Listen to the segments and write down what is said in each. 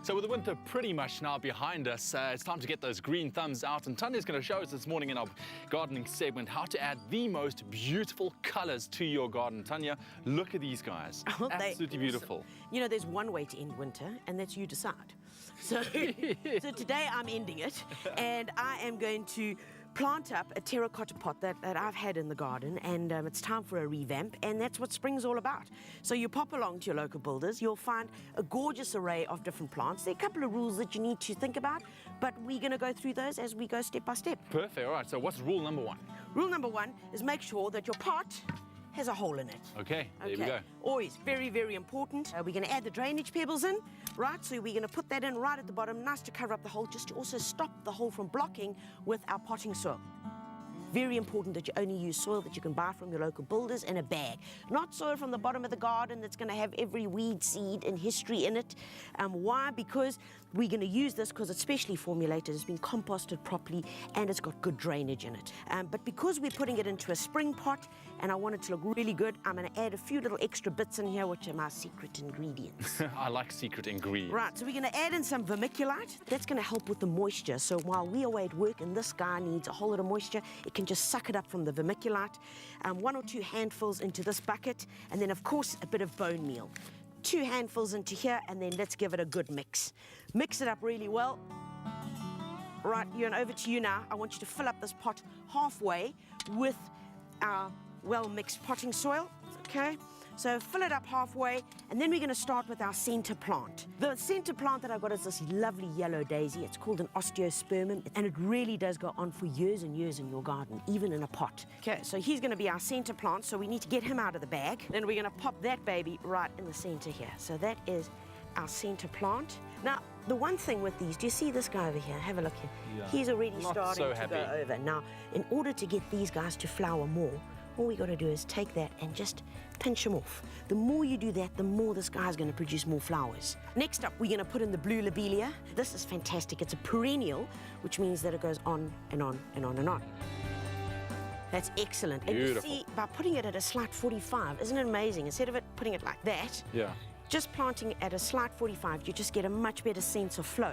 So with the winter pretty much now behind us, it's time to get those green thumbs out. And Tanya's going to show us this morning in our gardening segment how to add the most beautiful colors to your garden. Tanya, look at these guys. Absolutely beautiful. You know, there's one way to end winter, and that's you decide. So, so today I'm ending it, and I am going to plant up a terracotta pot that I've had in the garden, and it's time for a revamp, and that's what spring's all about. So you pop along to your local builders, you'll find a gorgeous array of different plants. There are a couple of rules that you need to think about, but we're going to go through those as we go step by step. Perfect. All right, so what's rule number one? Rule number one is make sure that your pot has a hole in it. Okay, there we go. Always very, very important. We're going to add the drainage pebbles in, right? So we're going to put that in right at the bottom, nice to cover up the hole, just to also stop the hole from blocking with our potting soil. Very important that you only use soil that you can buy from your local builders in a bag. Not soil from the bottom of the garden that's going to have every weed seed in history in it. Why? Because we're going to use this because it's specially formulated, it's been composted properly, and it's got good drainage in it. But because we're putting it into a spring pot, and I want it to look really good, I'm going to add a few little extra bits in here, which are my secret ingredients. I like secret ingredients. Right, so we're going to add in some vermiculite. That's going to help with the moisture. So while we're away at work and this guy needs a whole lot of moisture, it can just suck it up from the vermiculite. 1 or 2 handfuls into this bucket, and then of course a bit of bone meal. 2 handfuls into here, and then let's give it a good mix. Mix it up really well. Right, and over to you now. I want you to fill up this pot halfway with our well-mixed potting soil, okay? So fill it up halfway, and then we're going to start with our centre plant. The centre plant that I've got is this lovely yellow daisy. It's called an osteospermum, and it really does go on for years and years in your garden, even in a pot. Okay, so he's going to be our centre plant, so we need to get him out of the bag. Then we're going to pop that baby right in the centre here. So that is our centre plant. Now, the one thing with these, do you see this guy over here? Have a look here. Yeah. He's already starting to go over. Now, in order to get these guys to flower more, all we got to do is take that and just pinch them off. The more you do that, the more this guy's going to produce more flowers. Next up, we're going to put in the blue lobelia. This is fantastic. It's a perennial, which means that it goes on and on and on and on. That's excellent. Beautiful. And you see, by putting it at a slight 45, isn't it amazing? Instead of it putting it like that, just planting it at a slight 45, you just get a much better sense of flow.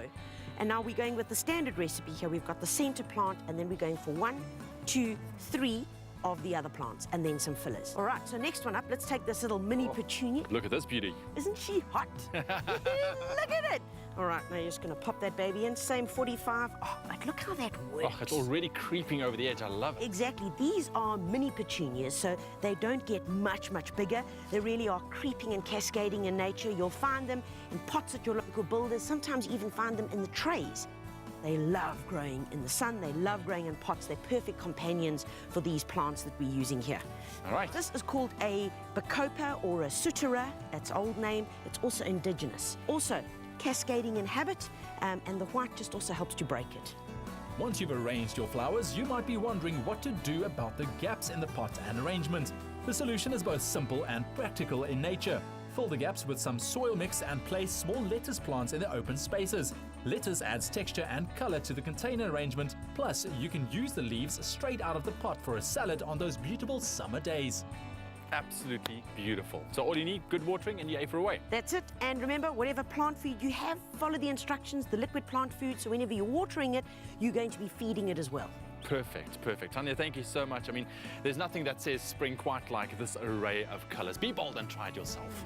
And now we're going with the standard recipe here. We've got the centre plant, and then we're going for 1, 2, 3 of the other plants, and then some fillers. All right, so next one up, let's take this little mini petunia. Look at this beauty. Isn't she hot? Look at it. All right, now you're just going to pop that baby in, same 45. Oh, but look how that works. Oh, it's already creeping over the edge. I love it. Exactly. These are mini petunias, so they don't get much bigger. They really are creeping and cascading in nature. You'll find them in pots at your local builders, sometimes even find them in the trays. They love growing in the sun, they love growing in pots. They're perfect companions for these plants that we're using here. All right. This is called a bacopa or a sutera. That's old name. It's also indigenous. Also cascading in habit, and the white just also helps to break it. Once you've arranged your flowers, you might be wondering what to do about the gaps in the pot and arrangement. The solution is both simple and practical in nature. Fill the gaps with some soil mix and place small lettuce plants in the open spaces. Lettuce adds texture and color to the container arrangement. Plus, you can use the leaves straight out of the pot for a salad on those beautiful summer days. Absolutely beautiful. So all you need, good watering, and you're A for away. That's it. And remember, whatever plant food you have, follow the instructions, the liquid plant food, so whenever you're watering it, you're going to be feeding it as well. Perfect, perfect. Tanya, thank you so much. I mean, there's nothing that says spring quite like this array of colors. Be bold and try it yourself.